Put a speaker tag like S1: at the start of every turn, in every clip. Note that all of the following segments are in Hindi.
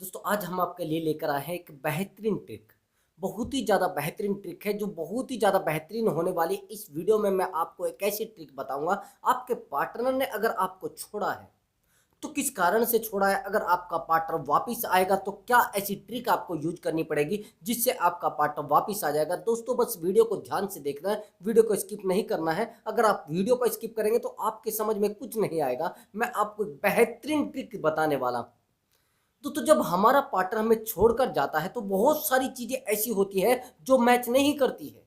S1: दोस्तों आज हम आपके लिए लेकर आए हैं एक बेहतरीन ट्रिक। बहुत ही ज़्यादा बेहतरीन ट्रिक है जो बहुत ही ज़्यादा बेहतरीन होने वाली है। इस वीडियो में मैं आपको एक ऐसी ट्रिक बताऊंगा। आपके पार्टनर ने अगर आपको छोड़ा है तो किस कारण से छोड़ा है, अगर आपका पार्टनर वापस आएगा तो क्या ऐसी ट्रिक आपको यूज करनी पड़ेगी जिससे आपका पार्टनर वापस आ जाएगा। दोस्तों बस वीडियो को ध्यान से देखना है, वीडियो को स्किप नहीं करना है। अगर आप वीडियो को स्किप करेंगे तो आपके समझ में कुछ नहीं आएगा। मैं आपको एक बेहतरीन ट्रिक बताने वाला हूं। तो जब हमारा पार्टनर हमें छोड़कर जाता है तो बहुत सारी चीजें ऐसी होती है जो मैच नहीं करती है।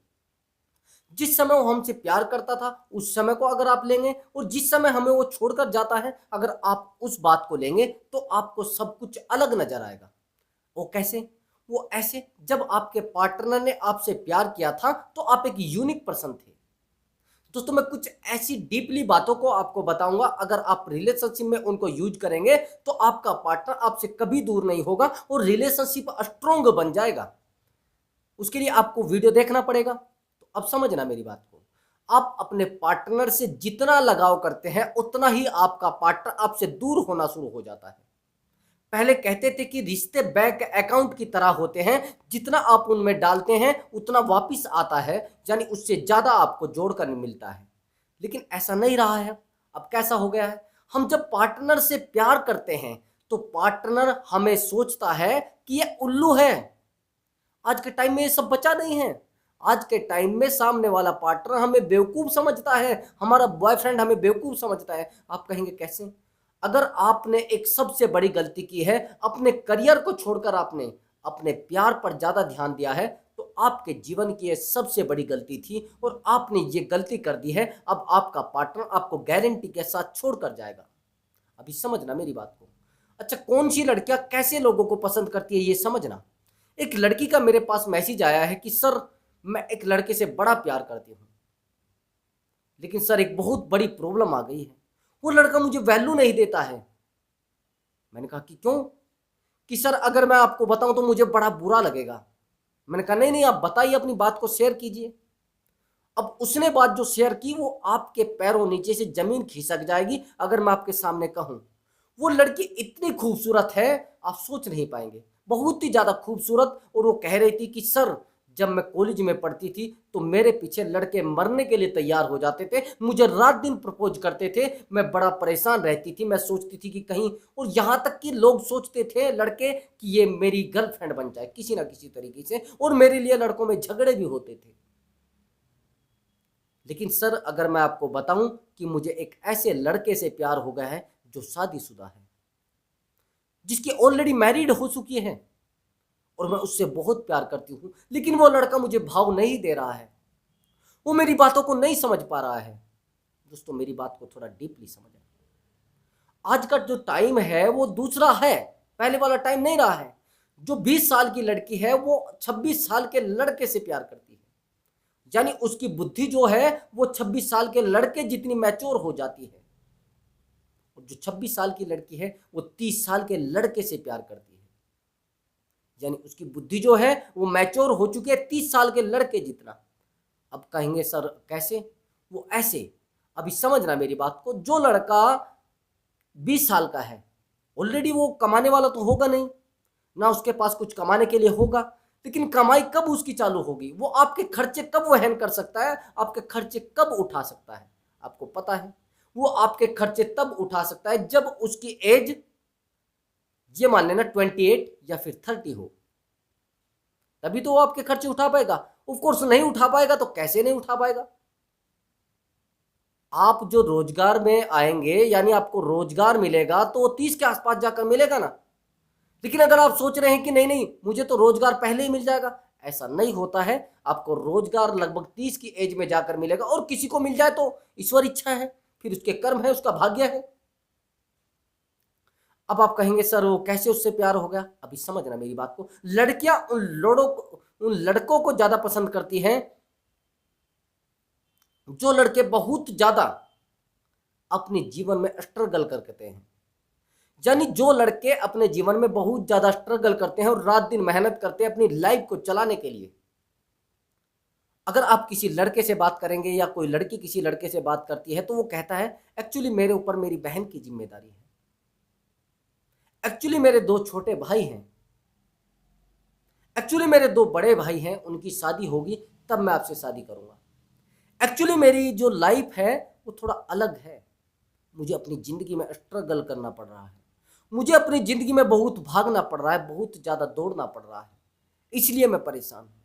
S1: जिस समय वो हमसे प्यार करता था उस समय को अगर आप लेंगे और जिस समय हमें वो छोड़कर जाता है अगर आप उस बात को लेंगे तो आपको सब कुछ अलग नजर आएगा। वो कैसे? वो ऐसे, जब आपके पार्टनर ने आपसे प्यार किया था तो आप एक यूनिक पर्सन थे। दोस्तों मैं कुछ ऐसी डीपली बातों को आपको बताऊंगा, अगर आप रिलेशनशिप में उनको यूज करेंगे तो आपका पार्टनर आपसे कभी दूर नहीं होगा और रिलेशनशिप स्ट्रोंग बन जाएगा। उसके लिए आपको वीडियो देखना पड़ेगा। तो अब समझना मेरी बात को, आप अपने पार्टनर से जितना लगाव करते हैं उतना ही आपका पार्टनर आपसे दूर होना शुरू हो जाता है। पहले कहते थे कि रिश्ते बैंक अकाउंट की तरह होते हैं, जितना आप उनमें डालते हैं उतना वापस आता है, यानी उससे ज्यादा आपको जोड़कर मिलता है। लेकिन ऐसा नहीं रहा है। अब कैसा हो गया है, हम जब पार्टनर से प्यार करते हैं तो पार्टनर हमें सोचता है कि ये उल्लू है। आज के टाइम में ये सब बचा नहीं है। आज के टाइम में सामने वाला पार्टनर हमें बेवकूफ समझता है, हमारा बॉयफ्रेंड हमें बेवकूफ समझता है। आप कहेंगे कैसे? अगर आपने एक सबसे बड़ी गलती की है, अपने करियर को छोड़कर आपने अपने प्यार पर ज्यादा ध्यान दिया है, तो आपके जीवन की यह सबसे बड़ी गलती थी और आपने ये गलती कर दी है। अब आपका पार्टनर आपको गारंटी के साथ छोड़कर जाएगा। अभी समझना मेरी बात को। अच्छा, कौन सी लड़कियां कैसे लोगों को पसंद करती है ये समझना। एक लड़की का मेरे पास मैसेज आया है कि सर मैं एक लड़के से बड़ा प्यार करती हूँ, लेकिन सर एक बहुत बड़ी प्रॉब्लम आ गई है, वो लड़का मुझे वैल्यू नहीं देता है। मैंने कहा कि क्यों? कि सर अगर मैं आपको बताऊं तो मुझे बड़ा बुरा लगेगा। मैंने कहा नहीं नहीं, आप बताइए, अपनी बात को शेयर कीजिए। अब उसने बात जो शेयर की वो आपके पैरों नीचे से जमीन खिसक जाएगी अगर मैं आपके सामने कहूं। वो लड़की इतनी खूबसूरत है, आप सोच नहीं पाएंगे, बहुत ही ज्यादा खूबसूरत। और वो कह रही थी कि सर जब मैं कॉलेज में पढ़ती थी तो मेरे पीछे लड़के मरने के लिए तैयार हो जाते थे, मुझे रात दिन प्रपोज करते थे, मैं बड़ा परेशान रहती थी, मैं सोचती थी कि कहीं, और यहाँ तक कि लोग सोचते थे लड़के कि ये मेरी गर्लफ्रेंड बन जाए किसी ना किसी तरीके से, और मेरे लिए लड़कों में झगड़े भी होते थे। लेकिन सर अगर मैं आपको बताऊं कि मुझे एक ऐसे लड़के से प्यार हो गया है जो शादीशुदा है, जिसकी ऑलरेडी मैरिड हो चुकी है, और मैं उससे बहुत प्यार करती हूं, लेकिन वो लड़का मुझे भाव नहीं दे रहा है, वो मेरी बातों को नहीं समझ पा रहा है। दोस्तों मेरी बात को थोड़ा डीपली समझें। आज का जो टाइम है वो दूसरा है, पहले वाला टाइम नहीं रहा है। जो 20 साल की लड़की है वो 26 साल के लड़के से प्यार करती है, यानी उसकी बुद्धि जो है वो 26 साल के लड़के जितनी मैच्योर हो जाती है। और जो 26 साल की लड़की है वो 30 साल के लड़के से प्यार करती है, यानी उसकी बुद्धि जो है वो मैच्योर हो चुकी है 30 साल के लड़के जितना। अब कहेंगे सर कैसे? वो ऐसे, अभी समझना मेरी बात को। जो लड़का 20 साल का है, ऑलरेडी वो कमाने वाला तो होगा नहीं, ना उसके पास कुछ कमाने के लिए होगा, लेकिन कमाई कब उसकी चालू होगी, वो आपके खर्चे कब वहन कर सकता है, आपके खर्चे कब उठा सकता है? आपको पता है वो आपके खर्चे तब उठा सकता है जब उसकी एज, ये मान लेना 28 या फिर 30 हो, तभी तो वो आपके खर्चे उठा पाएगा। ऑफ कोर्स नहीं उठा पाएगा तो कैसे नहीं उठा पाएगा? आप जो रोजगार में आएंगे, यानी आपको रोजगार मिलेगा तो वो 30 के आसपास जाकर मिलेगा ना। लेकिन अगर आप सोच रहे हैं कि नहीं नहीं मुझे तो रोजगार पहले ही मिल जाएगा, ऐसा नहीं होता है। आपको रोजगार लगभग 30 की एज में जाकर मिलेगा, और किसी को मिल जाए तो ईश्वर इच्छा है, फिर उसके कर्म है, उसका भाग्य है। अब आप कहेंगे सर वो कैसे उससे प्यार हो गया। अभी समझना मेरी बात को। लड़कियां उन लड़कों को ज्यादा पसंद करती हैं जो लड़के बहुत ज्यादा अपने जीवन में स्ट्रगल करते हैं, यानी जो लड़के अपने जीवन में बहुत ज्यादा स्ट्रगल करते हैं और रात दिन मेहनत करते हैं अपनी लाइफ को चलाने के लिए। अगर आप किसी लड़के से बात करेंगे या कोई लड़की किसी लड़के से बात करती है तो वो कहता है एक्चुअली मेरे ऊपर मेरी बहन की जिम्मेदारी है, एक्चुअली मेरे दो छोटे भाई हैं, एक्चुअली मेरे दो बड़े भाई हैं, उनकी शादी होगी तब मैं आपसे शादी करूंगा। एक्चुअली मेरी जो लाइफ है वो थोड़ा अलग है। मुझे अपनी ज़िंदगी में स्ट्रगल करना पड़ रहा है, मुझे अपनी ज़िंदगी में बहुत भागना पड़ रहा है, बहुत ज़्यादा दौड़ना पड़ रहा है, इसलिए मैं परेशान हूँ।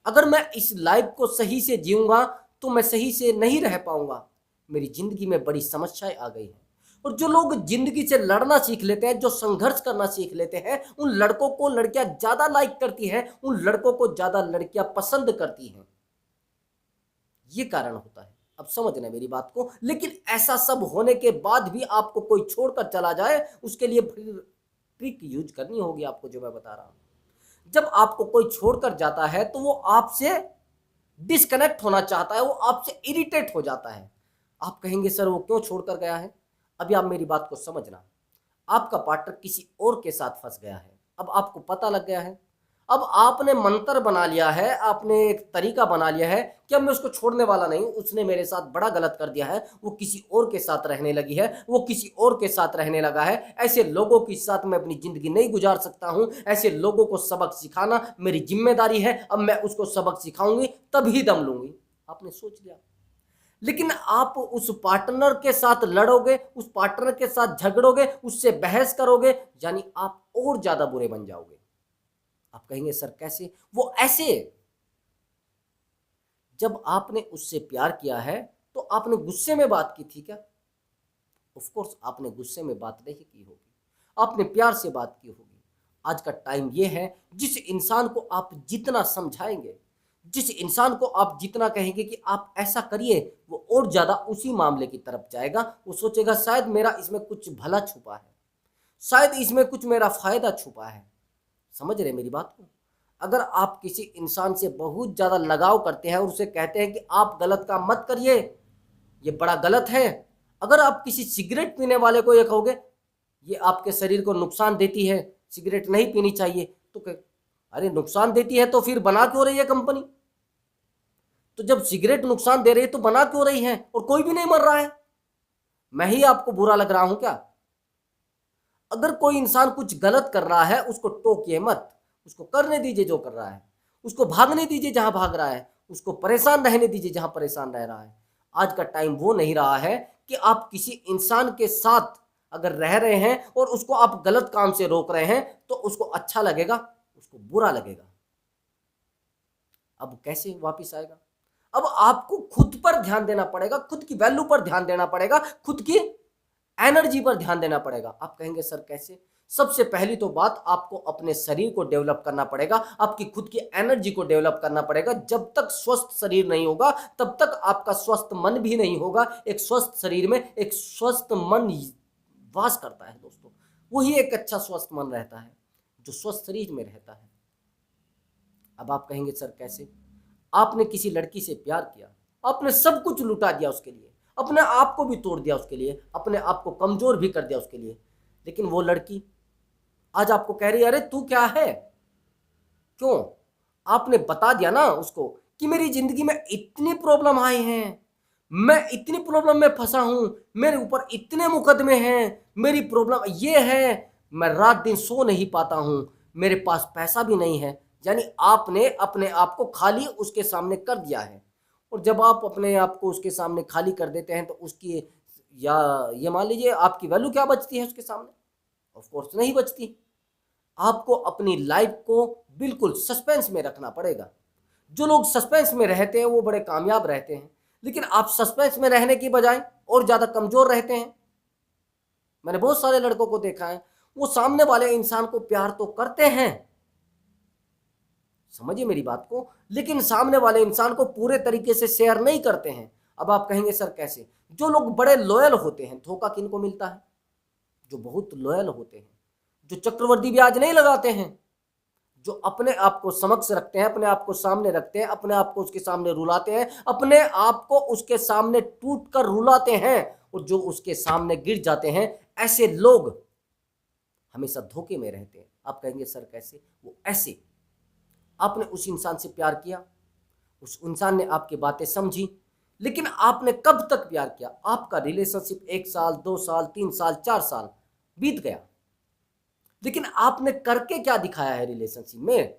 S1: अगर मैं इस लाइफ को सही से जीऊँगा तो मैं सही से नहीं रह पाऊँगा। मेरी ज़िंदगी में बड़ी समस्याएं आ गई हैं। और जो लोग ज़िंदगी से लड़ना सीख लेते हैं, जो संघर्ष करना सीख लेते हैं, उन लड़कों को लड़कियां ज़्यादा लाइक करती हैं, उन लड़कों को ज़्यादा लड़कियां पसंद करती हैं। ये कारण होता है। अब समझना मेरी बात को। लेकिन ऐसा सब होने के बाद भी आपको कोई छोड़कर चला जाए, उसके लिए फिर ट्रिक यूज करनी होगी आपको, जो मैं बता रहा हूं। जब आपको कोई छोड़कर जाता है तो वो आपसे डिस्कनेक्ट होना चाहता है, वो आपसे इरिटेट हो जाता है। आप कहेंगे सर वो क्यों छोड़कर गया है? अभी आप मेरी बात को समझना। आपका पार्टनर किसी और के साथ फंस गया है, अब आपको पता लग गया है। अब आपने मंत्र बना लिया है, आपने एक तरीका बना लिया है कि अब मैं उसको छोड़ने वाला नहीं हूं, उसने मेरे साथ बड़ा गलत कर दिया है, वो किसी और के साथ रहने लगी है, वो किसी और के साथ रहने लगा है। ऐसे लोगों के साथ मैं अपनी जिंदगी नहीं गुजार सकता हूं। ऐसे लोगों को सबक सिखाना मेरी जिम्मेदारी है। अब मैं उसको सबक सिखाऊंगी तभी दम लूंगी। आपने सोच लिया। लेकिन आप उस पार्टनर के साथ लड़ोगे, उस पार्टनर के साथ झगड़ोगे, उससे बहस करोगे, यानी आप और ज्यादा बुरे बन जाओगे। आप कहेंगे सर कैसे? वो ऐसे, जब आपने उससे प्यार किया है तो आपने गुस्से में बात की थी क्या? ऑफ कोर्स आपने गुस्से में बात नहीं की होगी, आपने प्यार से बात की होगी। आज का टाइम ये है, जिस इंसान को आप जितना समझाएंगे, जिस इंसान को आप जितना कहेंगे कि आप ऐसा करिए, वो और ज्यादा उसी मामले की तरफ जाएगा। वो सोचेगा शायद मेरा इसमें कुछ भला छुपा है, शायद इसमें कुछ मेरा फायदा छुपा है। समझ रहे मेरी बात को? अगर आप किसी इंसान से बहुत ज़्यादा लगाव करते हैं और उसे कहते हैं कि आप गलत काम मत करिए, ये बड़ा गलत है। अगर आप किसी सिगरेट पीने वाले को ये कहोगे ये आपके शरीर को नुकसान देती है, सिगरेट नहीं पीनी चाहिए, तो कह अरे नुकसान देती है तो फिर बना क्यों रही है कंपनी? तो जब सिगरेट नुकसान दे रही है तो बना क्यों रही है और कोई भी नहीं मर रहा है? मैं ही आपको बुरा लग रहा हूं क्या? अगर कोई इंसान कुछ गलत कर रहा है उसको टोकिए मत, उसको करने दीजिए जो कर रहा है, उसको भागने दीजिए जहां भाग रहा है, उसको परेशान रहने दीजिए जहां परेशान रह रहा है। आज का टाइम वो नहीं रहा है कि आप किसी इंसान के साथ अगर रह रहे हैं और उसको आप गलत काम से रोक रहे हैं तो उसको अच्छा लगेगा, उसको बुरा लगेगा। अब कैसे वापिस आएगा? अब आपको खुद पर ध्यान देना पड़ेगा, खुद की वैल्यू पर ध्यान देना पड़ेगा, खुद की एनर्जी पर ध्यान देना पड़ेगा। आप कहेंगे सर कैसे? सबसे पहली तो बात, आपको अपने शरीर को डेवलप करना पड़ेगा, आपकी खुद की एनर्जी को डेवलप करना पड़ेगा। जब तक स्वस्थ शरीर नहीं होगा तब तक आपका स्वस्थ मन भी नहीं होगा। एक स्वस्थ शरीर में एक स्वस्थ मन वास करता है दोस्तों, वही एक अच्छा स्वस्थ मन रहता है जो स्वस्थ शरीर में रहता है। अब आप कहेंगे सर कैसे? आपने किसी लड़की से प्यार किया, आपने सब कुछ लुटा दिया उसके लिए, अपने आप को भी तोड़ दिया उसके लिए, अपने आप को कमजोर भी कर दिया उसके लिए, लेकिन वो लड़की आज आपको कह रही है अरे तू क्या है? क्यों? आपने बता दिया ना उसको कि मेरी जिंदगी में इतनी प्रॉब्लम आई हैं, मैं इतनी प्रॉब्लम में फंसा हूं, मेरे ऊपर इतने मुकदमे हैं, मेरी प्रॉब्लम ये है, मैं रात दिन सो नहीं पाता हूं, मेरे पास पैसा भी नहीं है। यानी आपने अपने आप को खाली उसके सामने कर दिया है। और जब आप अपने आप को उसके सामने खाली कर देते हैं तो उसकी, या ये मान लीजिए आपकी वैल्यू क्या बचती है उसके सामने? ऑफ कोर्स नहीं बचती। आपको अपनी लाइफ को बिल्कुल सस्पेंस में रखना पड़ेगा। जो लोग सस्पेंस में रहते हैं वो बड़े कामयाब रहते हैं, लेकिन आप सस्पेंस में रहने की बजाय और ज़्यादा कमज़ोर रहते हैं। मैंने बहुत सारे लड़कों को देखा है, वो सामने वाले इंसान को प्यार तो करते हैं, समझिए मेरी बात को, लेकिन सामने वाले इंसान को पूरे तरीके से शेयर नहीं करते हैं। अब आप कहेंगे सर कैसे? जो लोग बड़े लॉयल होते हैं, धोखा किनको मिलता है? जो बहुत लॉयल होते हैं, जो चक्रवृद्धि ब्याज नहीं लगाते हैं, जो अपने आप को समक्ष रखते हैं, अपने आप को सामने रखते हैं, अपने आप को उसके सामने रुलाते हैं, अपने आप को उसके सामने टूट कर रुलाते हैं, और जो उसके सामने गिर जाते हैं, ऐसे लोग हमेशा धोखे में रहते हैं। आप कहेंगे सर कैसे? वो ऐसे, आपने उस इंसान से प्यार किया, उस इंसान ने आपकी बातें समझी, लेकिन आपने कब तक प्यार किया? आपका रिलेशनशिप 1 साल 2 साल 3 साल 4 साल बीत गया, लेकिन आपने करके क्या दिखाया है रिलेशनशिप में?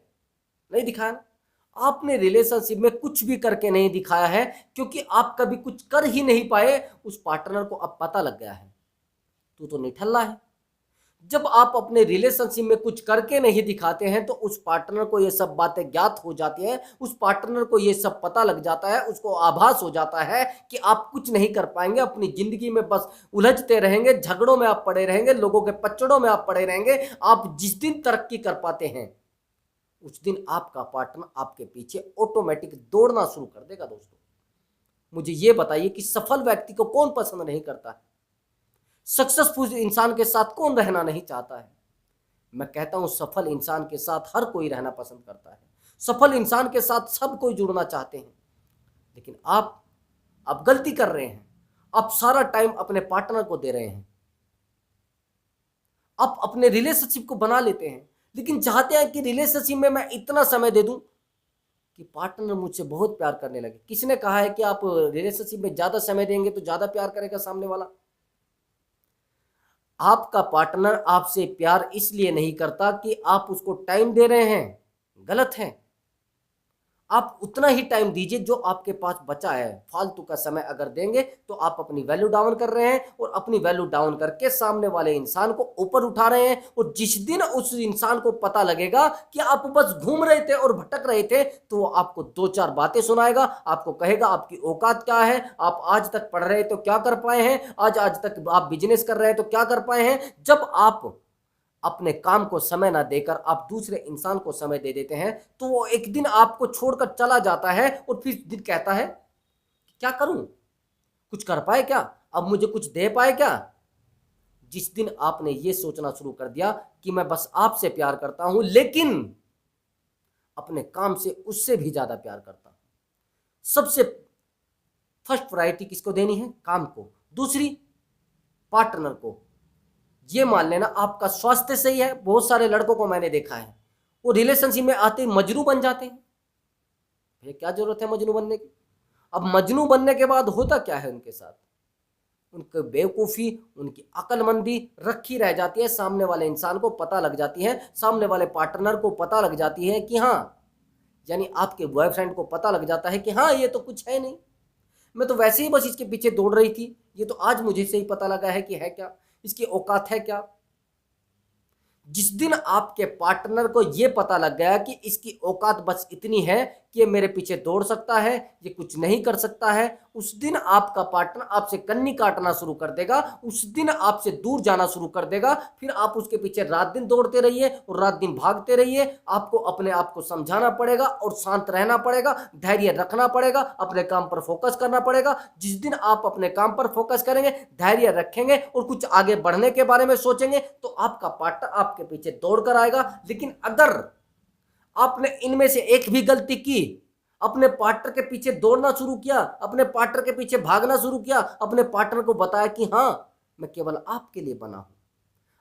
S1: नहीं दिखाया ना। आपने रिलेशनशिप में कुछ भी करके नहीं दिखाया है, क्योंकि आप कभी कुछ कर ही नहीं पाए। उस पार्टनर को अब पता लग गया है तू तो निठल्ला है। जब आप अपने रिलेशनशिप में कुछ करके नहीं दिखाते हैं तो उस पार्टनर को ये सब बातें ज्ञात हो जाती है, उस पार्टनर को ये सब पता लग जाता है, उसको आभास हो जाता है कि आप कुछ नहीं कर पाएंगे अपनी जिंदगी में, बस उलझते रहेंगे, झगड़ों में आप पड़े रहेंगे, लोगों के पचड़ों में आप पड़े रहेंगे। आप जिस दिन तरक्की कर पाते हैं उस दिन आपका पार्टनर आपके पीछे ऑटोमेटिक दौड़ना शुरू कर देगा। दोस्तों मुझे ये बताइए कि सफल व्यक्ति को कौन पसंद नहीं करता है? सक्सेसफुल इंसान के साथ कौन रहना नहीं चाहता है? मैं कहता हूं सफल इंसान के साथ हर कोई रहना पसंद करता है। सफल इंसान के साथ सब कोई जुड़ना चाहते हैं। लेकिन आप गलती कर रहे हैं। आप सारा टाइम अपने पार्टनर को दे रहे हैं। आप अपने रिलेशनशिप को बना लेते हैं, लेकिन चाहते हैं कि रिलेशनशिप में मैं इतना समय दे दूं कि पार्टनर मुझसे बहुत प्यार करने लगे। किसने कहा है कि आप रिलेशनशिप में ज्यादा समय देंगे तो ज्यादा प्यार करेगा सामने वाला? आपका पार्टनर आपसे प्यार इसलिए नहीं करता कि आप उसको टाइम दे रहे हैं, गलत है। आप उतना ही टाइम दीजिए जो आपके पास बचा है। फालतू का समय अगर देंगे तो आप अपनी वैल्यू डाउन कर रहे हैं, और अपनी वैल्यू डाउन करके सामने वाले इंसान को ऊपर उठा रहे हैं। और जिस दिन उस इंसान को पता लगेगा कि आप बस घूम रहे थे और भटक रहे थे, तो वो आपको दो चार बातें सुनाएगा, आपको कहेगा आपकी औकात क्या है, आप आज तक पढ़ रहे तो क्या कर पाए हैं, आज तक आप बिजनेस कर रहे हैं तो क्या कर पाए हैं। जब आप अपने काम को समय ना देकर आप दूसरे इंसान को समय दे देते हैं तो वो एक दिन आपको छोड़कर चला जाता है, और फिर दिन कहता है क्या करूं, कुछ कर पाए क्या, अब मुझे कुछ दे पाए क्या। जिस दिन आपने ये सोचना शुरू कर दिया कि मैं बस आपसे प्यार करता हूं, लेकिन अपने काम से उससे भी ज्यादा प्यार करता हूं, सबसे फर्स्ट प्रायोरिटी किसको देनी है? काम को, दूसरी पार्टनर को। ये मान लेना आपका स्वास्थ्य सही है। बहुत सारे लड़कों को मैंने देखा है वो रिलेशनशिप में आते ही मजनू बन जाते हैं। भैया क्या जरूरत है मजनू बनने की? अब मजनू बनने के बाद होता क्या है उनके साथ? उनकी बेवकूफ़ी, उनकी अक्लमंदी रखी रह जाती है। सामने वाले इंसान को पता लग जाती है, सामने वाले पार्टनर को पता लग जाती है कि हाँ, यानी आपके बॉयफ्रेंड को पता लग जाता है कि हाँ ये तो कुछ है नहीं, मैं तो वैसे ही बस इसके पीछे दौड़ रही थी, ये तो आज मुझे से ही पता लगा है कि है क्या, इसकी औकात है क्या। जिस दिन आपके पार्टनर को यह पता लग गया कि इसकी औकात बस इतनी है कि ये मेरे पीछे दौड़ सकता है, ये कुछ नहीं कर सकता है, उस दिन आपका पार्टनर आपसे कन्नी काटना शुरू कर देगा, उस दिन आपसे दूर जाना शुरू कर देगा। फिर आप उसके पीछे रात दिन दौड़ते रहिए और रात दिन भागते रहिए। आपको अपने आप को समझाना पड़ेगा और शांत रहना पड़ेगा, धैर्य रखना पड़ेगा, अपने काम पर फोकस करना पड़ेगा। जिस दिन आप अपने काम पर फोकस करेंगे, धैर्य रखेंगे और कुछ आगे बढ़ने के बारे में सोचेंगे, तो आपका पार्टनर आपके पीछे दौड़ कर आएगा। लेकिन अगर आपने इनमें से एक भी गलती की, अपने पार्टनर के पीछे दौड़ना शुरू किया, अपने पार्टनर के पीछे भागना शुरू किया, अपने पार्टनर को बताया कि हाँ मैं केवल आपके लिए बना हूं,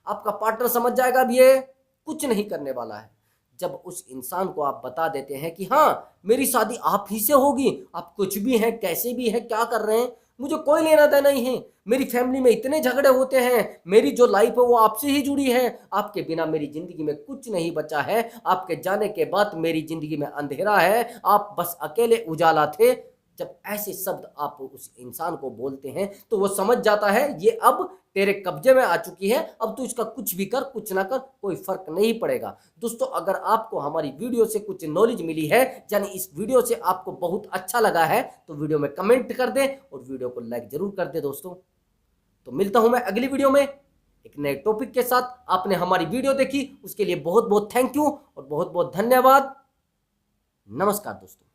S1: आपका पार्टनर समझ जाएगा अब ये कुछ नहीं करने वाला है। जब उस इंसान को आप बता देते हैं कि हाँ मेरी शादी आप ही से होगी, आप कुछ भी हैं, कैसे भी हैं, क्या कर रहे हैं, मुझे कोई लेना देना नहीं है, मेरी फैमिली में इतने झगड़े होते हैं, मेरी जो लाइफ है वो आपसे ही जुड़ी है, आपके बिना मेरी जिंदगी में कुछ नहीं बचा है, आपके जाने के बाद मेरी जिंदगी में अंधेरा है, आप बस अकेले उजाला थे। जब ऐसे शब्द आप उस इंसान को बोलते हैं तो वो समझ जाता है ये अब तेरे कब्जे में आ चुकी है, अब तू इसका कुछ भी कर, कुछ ना कर, कोई फर्क नहीं पड़ेगा। दोस्तों अगर आपको हमारी वीडियो से कुछ नॉलेज मिली है, यानी इस वीडियो से आपको बहुत अच्छा लगा है, तो वीडियो में कमेंट कर दे और वीडियो को लाइक जरूर कर दे। दोस्तों तो मिलता हूं मैं अगली वीडियो में एक नए टॉपिक के साथ। आपने हमारी वीडियो देखी उसके लिए बहुत बहुत थैंक यू और बहुत बहुत धन्यवाद। नमस्कार दोस्तों।